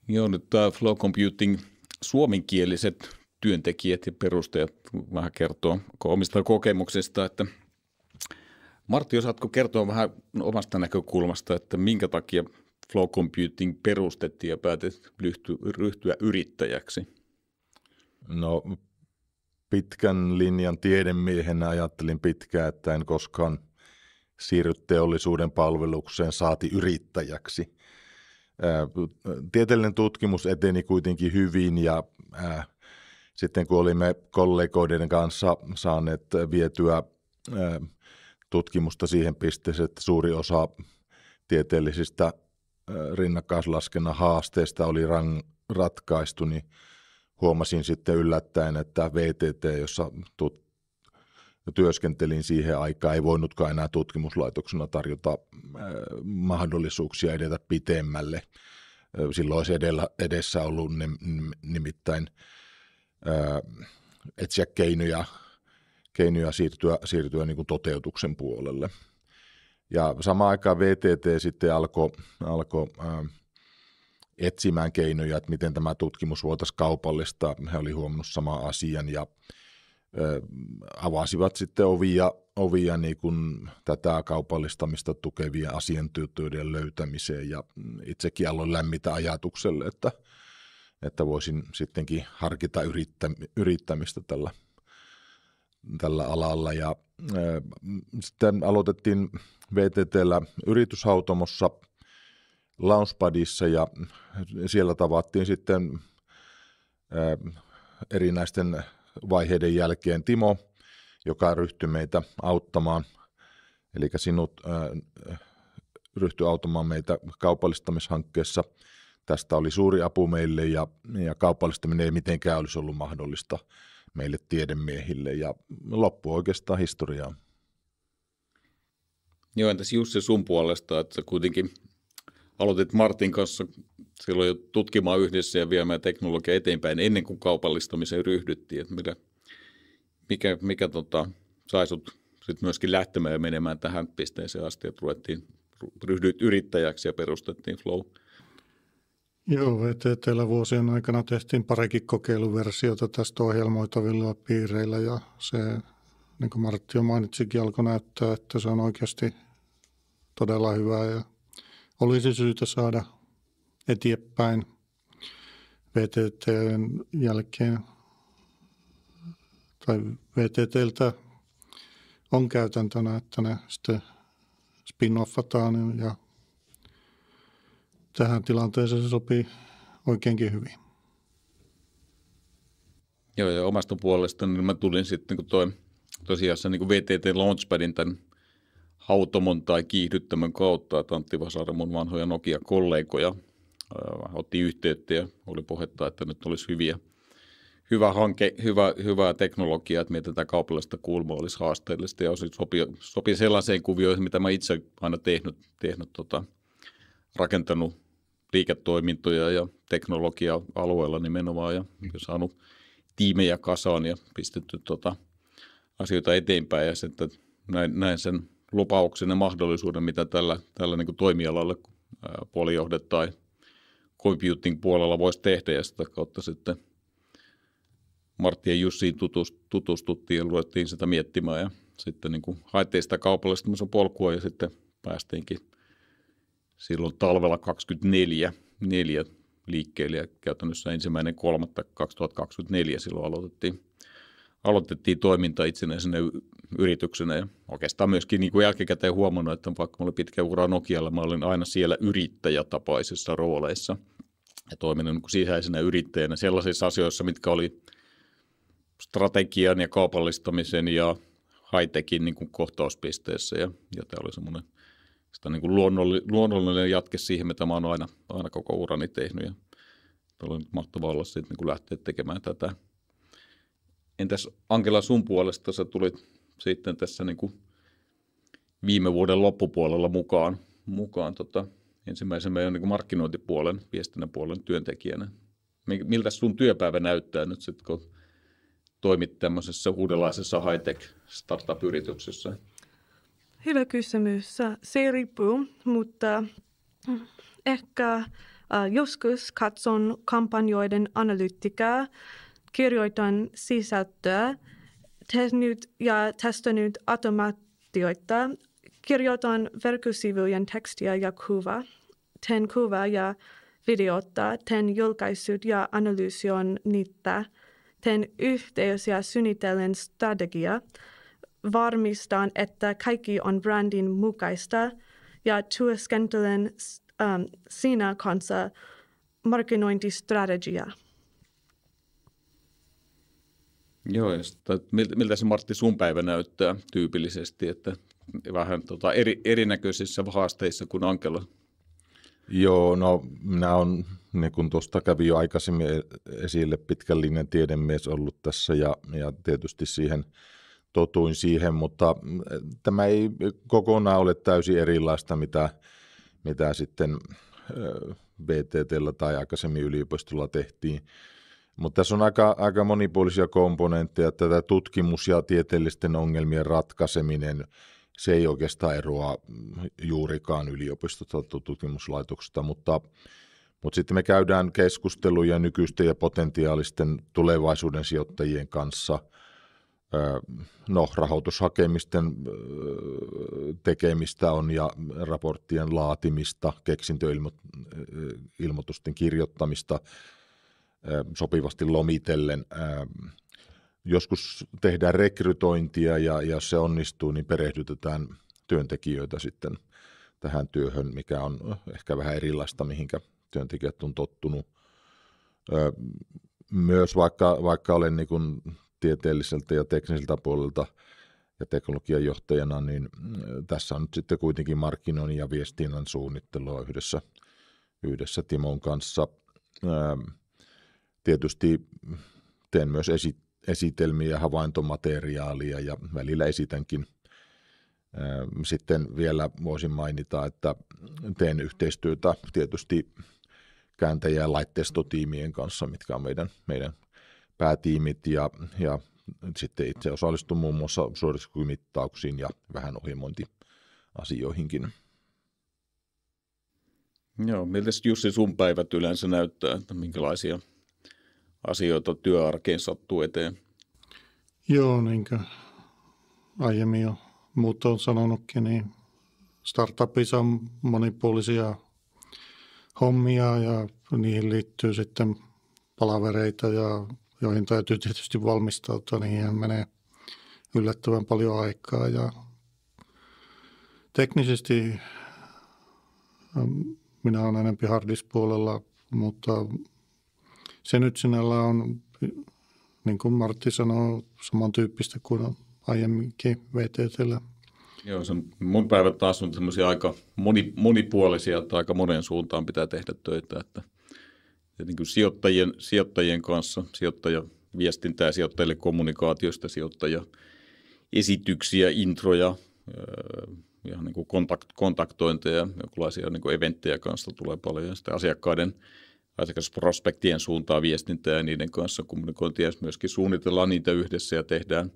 Joo, nyt tämä Flow Computing suomenkieliset työntekijät ja perustajat vähän kertoo omista kokemuksista, että Martti, osaatko kertoa vähän omasta näkökulmasta, että minkä takia Flow Computing perustettiin ja päätit ryhtyä yrittäjäksi? No, pitkän linjan tiedemiehenä ajattelin pitkään, että en koskaan siirry teollisuuden palvelukseen, saati yrittäjäksi. Tieteellinen tutkimus eteni kuitenkin hyvin ja sitten kun olimme kollegoiden kanssa saaneet vietyä tutkimusta siihen pisteeseen, että suuri osa tieteellisistä rinnakkaislaskennan haasteista oli ratkaistu, niin huomasin sitten yllättäen, että VTT, jossa työskentelin siihen aikaan, ei voinutkaan enää tutkimuslaitoksena tarjota mahdollisuuksia edetä pitemmälle. Silloin olisi edessä ollut nimittäin etsiä keinoja siirtyä niin kuin toteutuksen puolelle. Ja samaan aikaan VTT sitten alkoi etsimään keinoja, että miten tämä tutkimus voitaisiin kaupallistaa. He olivat huomannut saman asian ja avasivat sitten ovia niin kuin tätä kaupallistamista tukevien asiantuntijoiden löytämiseen ja itsekin aloin lämmitä ajatukselle, että voisin sittenkin harkita yrittämistä tällä alalla ja sitten aloitettiin VTT:llä yrityshautomossa Launchpadissa ja siellä tavattiin sitten erinäisten vaiheiden jälkeen Timo, joka ryhtyi meitä auttamaan, eli sinut ryhtyi auttamaan meitä kaupallistamishankkeessa. Tästä oli suuri apu meille ja kaupallistaminen ei mitenkään olisi ollut mahdollista meille tiedemiehille ja loppu oikeastaan historiaa. Joo, entäs Jussi sun puolesta, että kuitenkin aloitit Martin kanssa silloin jo tutkimaan yhdessä ja viemään teknologiaa eteenpäin ennen kuin kaupallistamiseen ryhdyttiin. Että mikä sai sut sit myöskin lähtemään ja menemään tähän pisteeseen asti, että ryhdyit yrittäjäksi ja perustettiin Flow? Joo, VTT:llä vuosien aikana tehtiin parikin kokeiluversiota tästä ohjelmoitavilla piireillä ja se, niin kuin Martti jo mainitsikin, alkoi näyttää, että se on oikeasti todella hyvä ja olisi syytä saada eteenpäin VTT:n jälkeen. Tai VTT:ltä on käytäntönä, että ne sitten spin-offataan ja tähän tilanteeseen se sopii oikeinkin hyvin. Joo, ja omasta puolestani niin mä tulin sitten tosiaan niin VTT Launchpadin tämän hautomon tai kiihdyttämön kautta, että Antti Vasaari, mun vanhoja Nokia-kollegoja, otti yhteyttä ja oli puhetta, että nyt olisi hyvä hanke, hyvää teknologiaa, että miten tätä kaupallista kulmaa olisi haasteellista ja sopii sellaiseen kuvioihin, mitä mä itse aina tehnyt rakentanut liiketoimintoja ja teknologia-alueella nimenomaan ja saanut tiimejä kasaan ja pistetty asioita eteenpäin ja sitten näin sen lupauksen ja mahdollisuuden, mitä tällä niin kuin toimialalla puolijohde tai computing puolella voisi tehdä ja sitä kautta sitten Martti ja Jussiin tutustuttiin ja ruvettiin sitä miettimään ja sitten niin kuin haettiin sitä kaupallistamisen polkua ja sitten päästiinkin silloin talvella 24 liikkeelle ja käytännössä 1.3.2024 silloin aloitettiin toiminta itsenäisenä yrityksenä ja oikeastaan myöskin niin kuin jälkikäteen huomannut, että vaikka mä olin pitkä ura Nokialla, mä olin aina siellä yrittäjätapaisissa rooleissa ja toiminut niin kuin sisäisenä yrittäjänä sellaisissa asioissa, mitkä oli strategian ja kaupallistamisen ja high-techin niin kuin kohtauspisteessä ja tämä oli semmoinen sitä niin kuin luonnollinen jatke siihen, mitä mä oon aina koko urani tehnyt ja oli mahtavaa olla sitten niin kuin lähteä tekemään tätä. Entäs Ankela sun puolesta, sä tulit sitten tässä niin kuin viime vuoden loppupuolella mukaan mukaan ensimmäisen meidän niin kuin markkinointipuolen, viestinnän puolen työntekijänä. Miltä sun työpäivä näyttää nyt sitten, kun toimit tämmöisessä uudenlaisessa high-tech startup-yrityksessä? Hyvä kysymys. Se riippuu, mutta ehkä joskus katson kampanjoiden analytiikkaa, kirjoitan sisältöä, tehnyt ja testannut automaatioita, kirjoitan verkkosivujen tekstiä ja kuvaa, teen kuvaa ja videota, teen julkaisut ja analysoin niitä, teen yhteys ja suunnittelen strategiaa, varmistan, että kaikki on brändin mukaista ja työskentelen siinä kanssa markkinointistrategiaa. Joo, ja miltä se Martti sun päivä näyttää tyypillisesti, että vähän erinäköisissä haasteissa kuin Ankelo? Joo, no minä olen, niin kuin tuosta kävi jo aikaisemmin esille, pitkän linjan tiedemies ollut tässä ja tietysti siihen totuin siihen, mutta tämä ei kokonaan ole täysin erilaista, mitä sitten VTT:llä tai aikaisemmin yliopistolla tehtiin. Mutta tässä on aika monipuolisia komponentteja. Tätä tutkimus- ja tieteellisten ongelmien ratkaiseminen, se ei oikeastaan eroa juurikaan yliopistosta tai tutkimuslaitoksesta, mutta sitten me käydään keskusteluja nykyisten ja potentiaalisten tulevaisuuden sijoittajien kanssa, rahoitushakemisten tekemistä on ja raporttien laatimista, keksintöilmoitusten kirjoittamista sopivasti lomitellen. Joskus tehdään rekrytointia ja jos se onnistuu, niin perehdytetään työntekijöitä sitten tähän työhön, mikä on ehkä vähän erilaista, mihinkä työntekijät on tottunut. Myös vaikka olen niin kuin tieteelliseltä ja tekniseltä puolelta ja teknologian johtajana, niin tässä on nyt sitten kuitenkin markkinoinnin ja viestinnän suunnittelua yhdessä Timon kanssa. Tietysti teen myös esitelmiä ja havaintomateriaalia ja välillä esitänkin. Sitten vielä voisin mainita, että teen yhteistyötä tietysti kääntäjä- ja laitteistotiimien kanssa, mitkä on meidän päätiimit ja sitten itse osallistun muun muassa suorituskykymittauksiin ja vähän ohjelmointiasioihinkin. Joo, miltä Jussi sun päivät yleensä näyttää, että minkälaisia asioita työarkeen sattuu eteen? Joo, niin kuin aiemmin jo muut on sanonutkin, niin startupissa on monipuolisia hommia ja niihin liittyy sitten palavereita, joihin täytyy tietysti valmistautua. Niihin menee yllättävän paljon aikaa ja teknisesti minä olen enemmän hardispuolella, mutta se nyt sinällä on, niin kuin Martti sanoo, samantyyppistä kuin on aiemminkin VTT:llä. Joo, mun päivät taas on semmoisia aika monipuolisia, että aika monen suuntaan pitää tehdä töitä, että niin kuin sijoittajien kanssa, sijoittajaviestintää, sijoittajille kommunikaatiosta, esityksiä, introja, ja niin kuin kontaktointeja, jonkinlaisia niin kuin eventtejä kanssa tulee paljon, ja sitten asiakasprospektien suuntaan viestintää ja niiden kanssa kommunikointia, myöskin suunnitellaan niitä yhdessä ja tehdään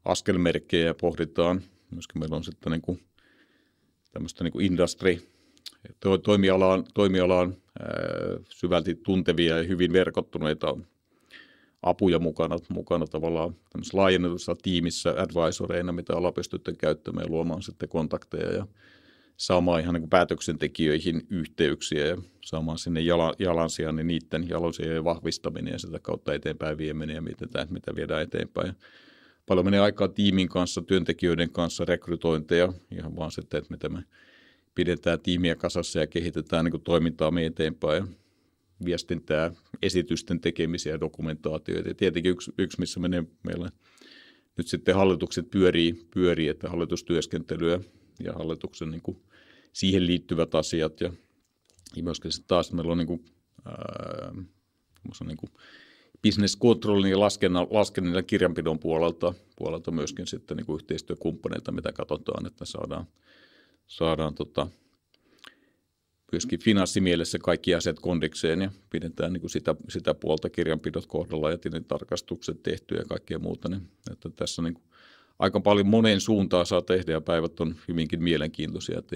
askelmerkkejä ja pohditaan. Myöskin meillä on sitten niin kuin tämmöistä niin kuin toimialaan syvälti tuntevia ja hyvin verkottuneita apuja mukana tavallaan tämmöisessä laajennetussa tiimissä advisoreina, mitä ollaan pystytty käyttämään ja luomaan sitten kontakteja ja saamaan ihan niin kuin päätöksentekijöihin yhteyksiä ja saamaan sinne jalansijan, niin niiden jalansijojen vahvistaminen ja sitä kautta eteenpäin vieminen ja mitä viedään eteenpäin. Paljon menee aikaa tiimin kanssa, työntekijöiden kanssa, rekrytointeja, ihan vaan sitten, että miten me pidetään tiimiä kasassa ja kehitetään niin kuin toimintaa me eteenpäin ja viestintää, esitysten tekemisiä ja dokumentaatioita. Ja tietenkin yksi missä menee meillä nyt sitten hallitukset pyörii, että hallitustyöskentelyä ja hallituksen niin kuin siihen liittyvät asiat ja myöskin sitten taas meillä on niin kuin business controlin ja laskennan ja kirjanpidon puolelta myöskin sitten niin kuin yhteistyökumppaneilta, mitä katsotaan, että saadaan myöskin finanssimielessä kaikki asiat kondikseen ja pidetään niin kuin sitä puolta kirjanpidot kohdalla ja tilintarkastukset tehtyä ja kaikkea muuta. Niin, että tässä niin kuin aika paljon moneen suuntaan saa tehdä ja päivät on hyvinkin mielenkiintoisia, että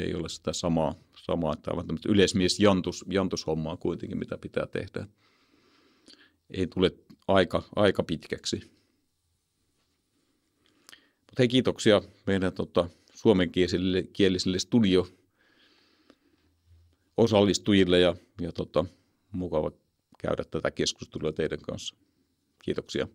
ei ole sitä samaa että aivan tämmöistä yleismies-jantushommaa kuitenkin, mitä pitää tehdä. Ei tule aika pitkäksi. Mutta hei, kiitoksia meidän suomenkielisille studio-osallistujille ja mukava käydä tätä keskustelua teidän kanssa. Kiitoksia.